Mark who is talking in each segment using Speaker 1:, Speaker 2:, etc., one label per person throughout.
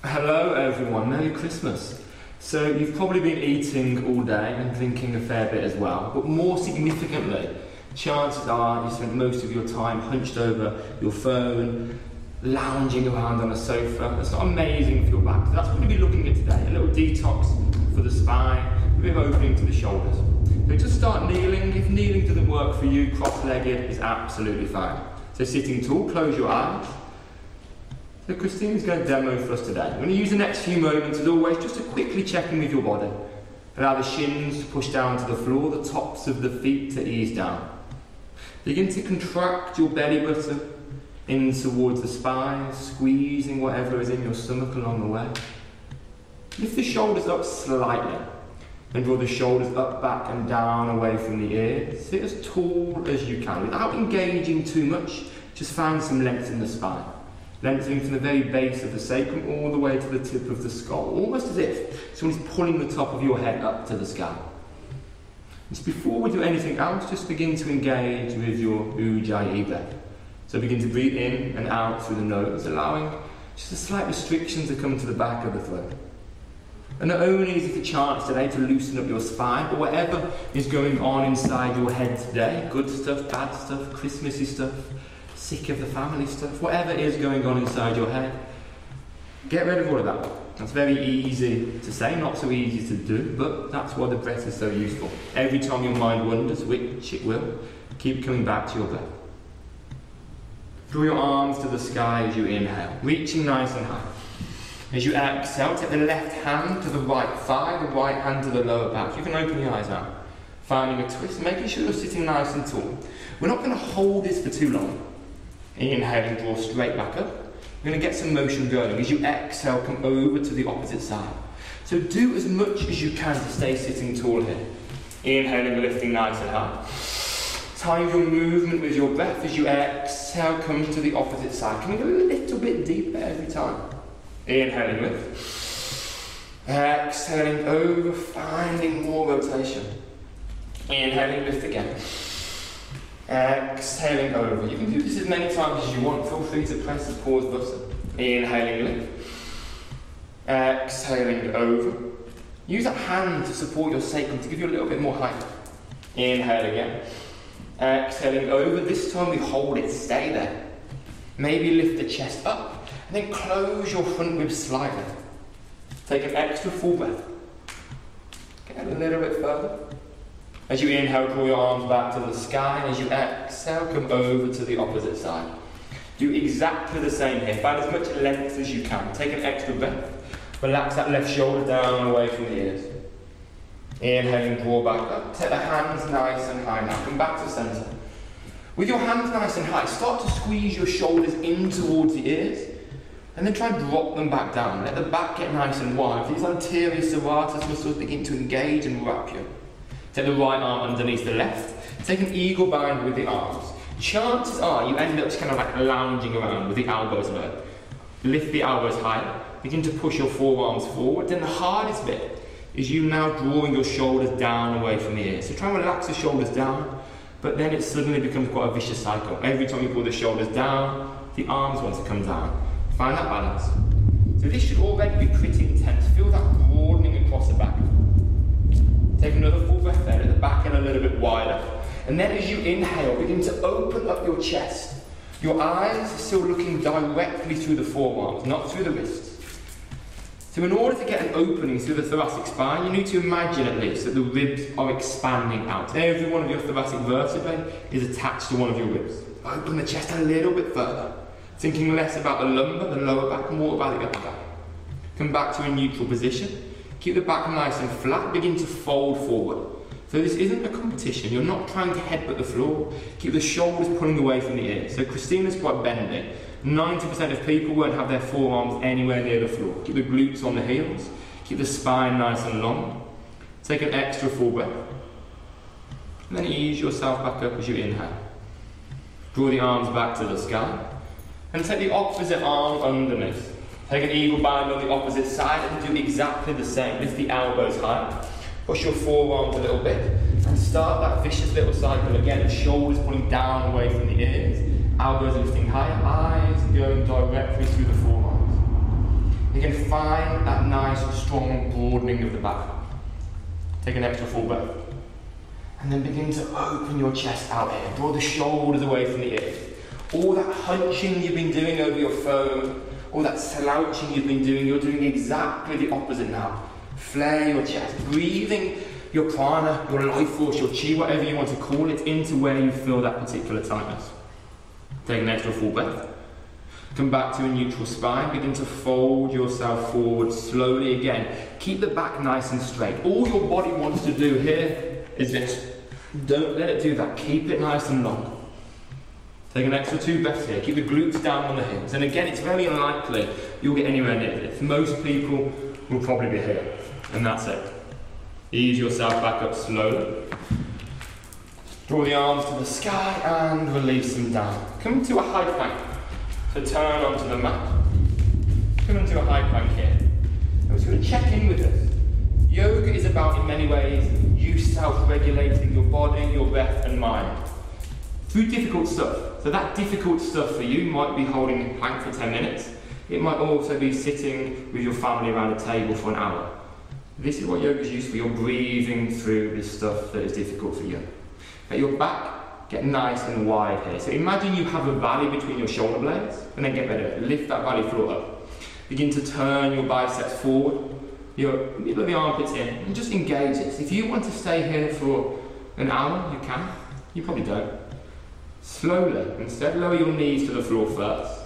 Speaker 1: Hello everyone, Merry Christmas. So you've probably been eating all day and drinking a fair bit as well, but more significantly, chances are you spent most of your time hunched over your phone, lounging around on a sofa. That's not amazing for your back. So that's what we'll be looking at today, a little detox for the spine, a bit of opening to the shoulders. So just start kneeling. If kneeling doesn't work for you, cross-legged is absolutely fine. So sitting tall, close your eyes. So Christina's going to demo for us today. We're going to use the next few moments, as always, just to quickly check in with your body. Allow the shins to push down to the floor, the tops of the feet to ease down. Begin to contract your belly button in towards the spine, squeezing whatever is in your stomach along the way. Lift the shoulders up slightly, and draw the shoulders up, back and down away from the ears. Sit as tall as you can, without engaging too much. Just find some length in the spine. Lengthening from the very base of the sacrum all the way to the tip of the skull, almost as if someone's pulling the top of your head up to the sky. Just before we do anything else, just begin to engage with your Ujjayi breath. So begin to breathe in and out through the nose, allowing just a slight restriction to come to the back of the throat. And not only is it a chance today to loosen up your spine, but whatever is going on inside your head today, good stuff, bad stuff, Christmassy stuff, sick of the family stuff, whatever is going on inside your head, get rid of all of that. That's very easy to say, not so easy to do, but that's why the breath is so useful. Every time your mind wanders, which it will, keep coming back to your breath. Draw your arms to the sky as you inhale, reaching nice and high. As you exhale, take the left hand to the right thigh, the right hand to the lower back. You can open your eyes now. Finding a twist, making sure you're sitting nice and tall. We're not going to hold this for too long. Inhaling, draw straight back up. We're going to get some motion going. As you exhale, come over to the opposite side. So do as much as you can to stay sitting tall here. Inhaling, lifting nice and high. Time your movement with your breath. As you exhale, come to the opposite side. Can we go a little bit deeper every time? Inhaling, lift. Exhaling over, finding more rotation. Inhaling, lift again. Exhaling over. You can do this as many times as you want. Feel free to press the pause button. Inhaling, lift. Exhaling over. Use that hand to support your sacrum to give you a little bit more height. Inhale again. Exhaling over. This time we hold it. Stay there. Maybe lift the chest up and then close your front ribs slightly. Take an extra full breath. Get a little bit further. As you inhale, draw your arms back to the sky. As you exhale, come over to the opposite side. Do exactly the same here. Find as much length as you can. Take an extra breath. Relax that left shoulder down away from the ears. Inhaling, draw back up. Take the hands nice and high now. Come back to centre. With your hands nice and high, start to squeeze your shoulders in towards the ears. And then try and drop them back down. Let the back get nice and wide. These anterior serratus muscles begin to engage and wrap you. Take the right arm underneath the left. Take an eagle bind with the arms. Chances are you end up just kind of like lounging around with the elbows low. Lift the elbows higher. Begin to push your forearms forward. Then the hardest bit is you now drawing your shoulders down away from the ears. So try and relax the shoulders down, but then it suddenly becomes quite a vicious cycle. Every time you pull the shoulders down, the arms want to come down. Find that balance. So this should already be pretty intense. Feel that broadening across the back. Take another full breath there, let the back get a little bit wider. And then as you inhale, begin to open up your chest. Your eyes are still looking directly through the forearms, not through the wrists. So in order to get an opening through the thoracic spine, you need to imagine at least that the ribs are expanding out. Every one of your thoracic vertebrae is attached to one of your ribs. Open the chest a little bit further, thinking less about the lumbar, the lower back, and more about the upper back. Come back to a neutral position. Keep the back nice and flat, begin to fold forward. So this isn't a competition, you're not trying to headbutt the floor. Keep the shoulders pulling away from the ears. So Christina's quite bendy. 90% of people won't have their forearms anywhere near the floor. Keep the glutes on the heels. Keep the spine nice and long. Take an extra full breath. And then ease yourself back up as you inhale. Draw the arms back to the sky. And take the opposite arm underneath. Take an eagle bind on the opposite side and do exactly the same. Lift the elbows high. Push your forearms a little bit. And start that vicious little cycle again. The shoulders pulling down away from the ears. Elbows lifting higher. Eyes going directly through the forearms. You can find that nice, strong broadening of the back. Take an extra full breath. And then begin to open your chest out here. Draw the shoulders away from the ears. All that hunching you've been doing over your phone, all that slouching you've been doing, you're doing exactly the opposite now. Flare your chest, breathing your prana, your life force, your chi, whatever you want to call it, into where you feel that particular tightness. Take an extra full breath. Come back to a neutral spine. Begin to fold yourself forward slowly again. Keep the back nice and straight. All your body wants to do here is this. Don't let it do that. Keep it nice and long. Take an extra 2 breaths here. Keep the glutes down on the hips. And again, it's very unlikely you'll get anywhere near this. Most people will probably be here. And that's it. Ease yourself back up slowly. Draw the arms to the sky and release them down. Come to a high plank. So turn onto the mat. Come into a high plank here. I'm just going to check in with this. Yoga is about, in many ways, you self-regulating your body, your breath and mind. Through difficult stuff. So that difficult stuff for you might be holding a plank for 10 minutes. It might also be sitting with your family around a table for an hour. This is what yoga is used for. You're breathing through this stuff that is difficult for you. Let your back get nice and wide here. So imagine you have a valley between your shoulder blades, and then get ready. Lift that valley floor up. Begin to turn your biceps forward. Your middle of the armpits in, and just engage this. If you want to stay here for an hour, you can. You probably don't. Slowly, instead, lower your knees to the floor first.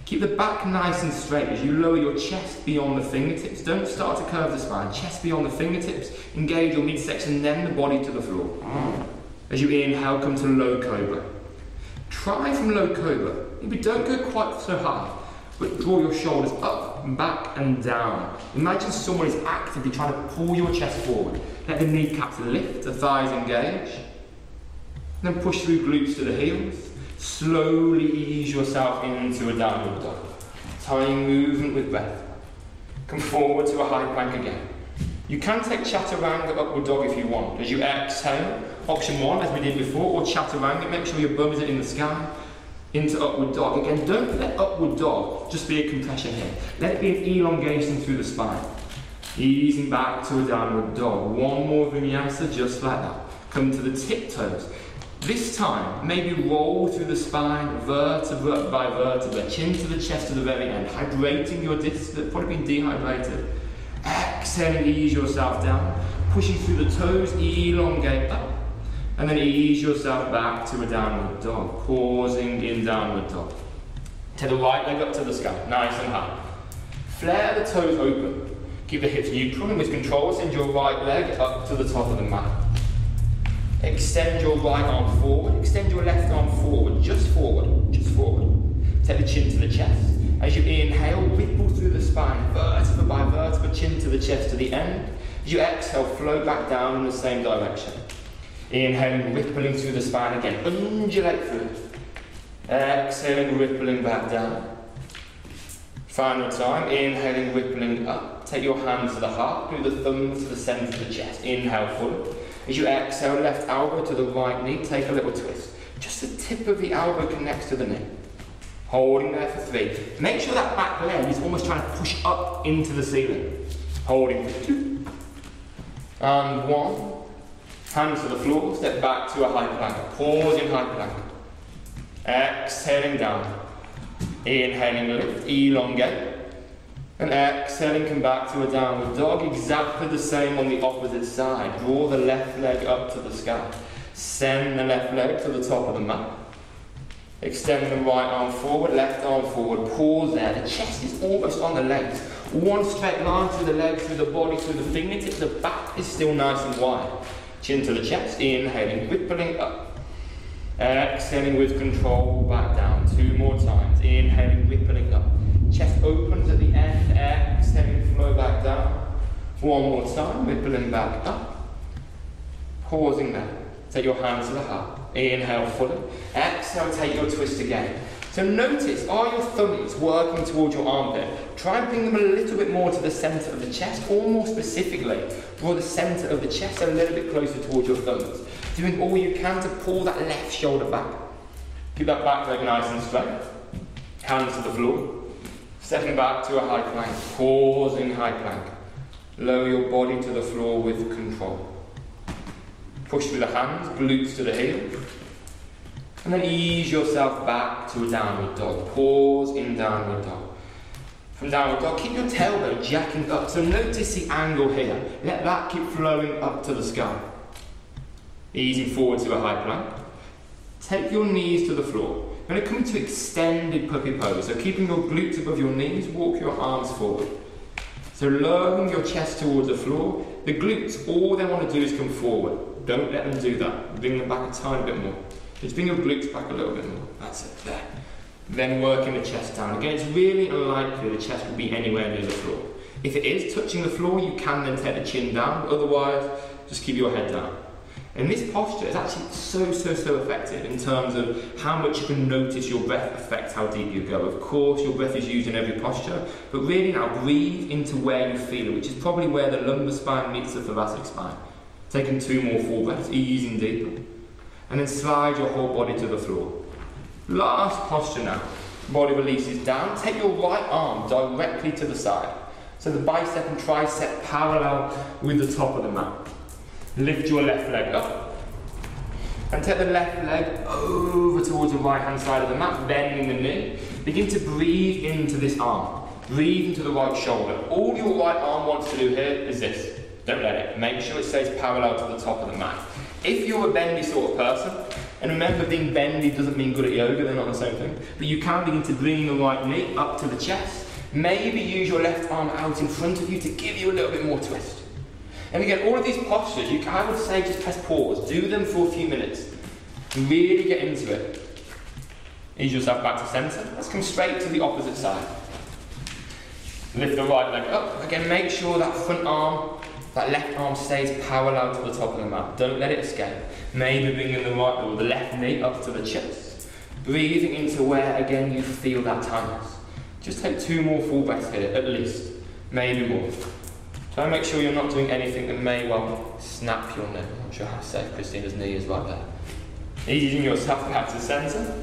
Speaker 1: Keep the back nice and straight as you lower your chest beyond the fingertips. Don't start to curve the spine. Chest beyond the fingertips. Engage your midsection, then the body to the floor. As you inhale, come to low cobra. Try from low cobra. Maybe don't go quite so high, but draw your shoulders up, back and down. Imagine someone is actively trying to pull your chest forward. Let the kneecaps lift, the thighs engage. Then push through glutes to the heels. Slowly ease yourself into a downward dog. Tying movement with breath. Come forward to a high plank again. You can take chaturanga upward dog if you want. As you exhale, option 1 as we did before, or chaturanga, make sure your bum isn't in the sky. Into upward dog. Again, don't let upward dog just be a compression here. Let it be an elongation through the spine. Easing back to a downward dog. One more vinyasa just like that. Come to the tiptoes. This time, maybe roll through the spine, vertebra by vertebra, chin to the chest to the very end, hydrating your discs that have probably been dehydrated. Exhaling, ease yourself down, pushing through the toes, elongate up, and then ease yourself back to a downward dog, pausing in downward dog. Take the right leg up to the sky, nice and high. Flare the toes open, keep the hips neutral, and with control, send your right leg up to the top of the mat. Extend your right arm forward, extend your left arm forward, just forward, just forward. Take the chin to the chest. As you inhale, ripple through the spine, vertebra by vertebra, chin to the chest to the end. As you exhale, flow back down in the same direction. Inhaling, rippling through the spine again, undulate through it. Exhaling, rippling back down. Final time, inhaling, rippling up. Take your hands to the heart, glue the thumbs to the centre of the chest. Inhale fully. As you exhale, left elbow to the right knee, take a little twist. Just the tip of the elbow connects to the knee. Holding there for 3. Make sure that back leg is almost trying to push up into the ceiling. Holding for 2. And 1. Hands to the floor, step back to a high plank. Pause in high plank. Exhaling down. Inhaling, lift, elongate. And exhaling, come back to a downward dog. Exactly the same on the opposite side. Draw the left leg up to the sky. Send the left leg to the top of the mat. Extend the right arm forward, left arm forward. Pause there. The chest is almost on the legs. One straight line through the legs, through the body, through the fingertips. The back is still nice and wide. Chin to the chest. Inhaling, rippling up. Exhaling with control, back down. 2 more times. Inhaling, rippling up. Chest opens at the end, exhaling, flow back down. 1 more time, rippling back up. Pausing there. Take your hands to the heart. Inhale fully. Exhale, take your twist again. So notice, are your thumbs working towards your armpit? Try and bring them a little bit more to the centre of the chest, or more specifically, draw the centre of the chest a little bit closer towards your thumbs. Doing all you can to pull that left shoulder back. Keep that back leg nice and straight. Hands to the floor. Stepping back to a high plank, pausing high plank. Lower your body to the floor with control. Push through the hands, glutes to the heel. And then ease yourself back to a downward dog. Pause in downward dog. From downward dog, keep your tailbone jacking up. So notice the angle here. Let that keep flowing up to the sky. Easing forward to a high plank. Take your knees to the floor. You're going to come into extended puppy pose. So keeping your glutes above your knees, walk your arms forward. So lowering your chest towards the floor. The glutes, all they want to do is come forward. Don't let them do that. Bring them back a tiny bit more. Just bring your glutes back a little bit more. That's it, there. Then working the chest down. Again, it's really unlikely the chest will be anywhere near the floor. If it is touching the floor, you can then take the chin down. Otherwise, just keep your head down. And this posture is actually so effective in terms of how much you can notice your breath affects how deep you go. Of course, your breath is used in every posture, but really now breathe into where you feel it, which is probably where the lumbar spine meets the thoracic spine. Taking 2 more full breaths, easing deeper. And then slide your whole body to the floor. Last posture now. Body releases down. Take your right arm directly to the side. So the bicep and tricep parallel with the top of the mat. Lift your left leg up. And take the left leg over towards the right hand side of the mat, bending the knee. Begin to breathe into this arm. Breathe into the right shoulder. All your right arm wants to do here is this. Don't let it. Make sure it stays parallel to the top of the mat. If you're a bendy sort of person, and remember being bendy doesn't mean good at yoga, they're not the same thing, but you can begin to bring the right knee up to the chest. Maybe use your left arm out in front of you to give you a little bit more twist. And again, all of these postures, I would say just press pause. Do them for a few minutes. Really get into it. Ease yourself back to centre. Let's come straight to the opposite side. Lift the right leg up. Again, make sure that front arm, that left arm stays parallel to the top of the mat. Don't let it escape. Maybe bringing the right or the left knee up to the chest. Breathing into where, again, you feel that tightness. Just take 2 more full breaths here, at least. Maybe more. Try and make sure you're not doing anything that may well snap your neck. I'm not sure how safe Christina's knee is right there. Easing yourself back to centre.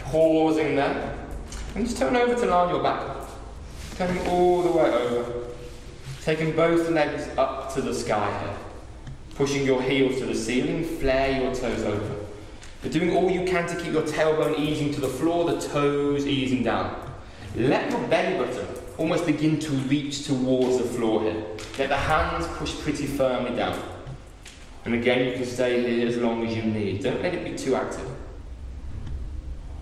Speaker 1: Pausing there. And just turn over to lie on your back. Turning all the way over. Taking both legs up to the sky here. Pushing your heels to the ceiling, flare your toes over. You're doing all you can to keep your tailbone easing to the floor, the toes easing down. Let your belly button almost begin to reach towards the floor here. Let the hands push pretty firmly down. And again, you can stay here as long as you need. Don't let it be too active.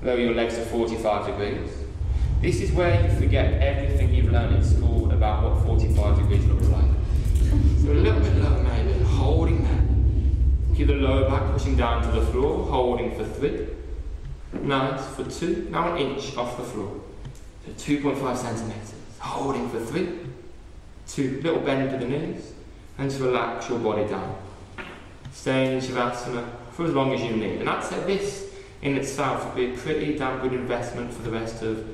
Speaker 1: Lower your legs to 45 degrees. This is where you forget everything you've learned in school about what 45 degrees looks like. So a little bit lower maybe, holding there. Keep the lower back pushing down to the floor, holding for 3. Nice, for 2. Now 1 inch off the floor. So 2.5 centimetres. Holding for 3. 2. Little bend to the knees. And just relax your body down. Stay in Shavasana for as long as you need. And I'd say this in itself would be a pretty damn good investment for the rest of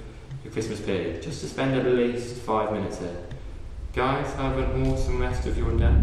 Speaker 1: your Christmas period. Just to spend at least 5 minutes here. Guys, have an awesome rest of your day.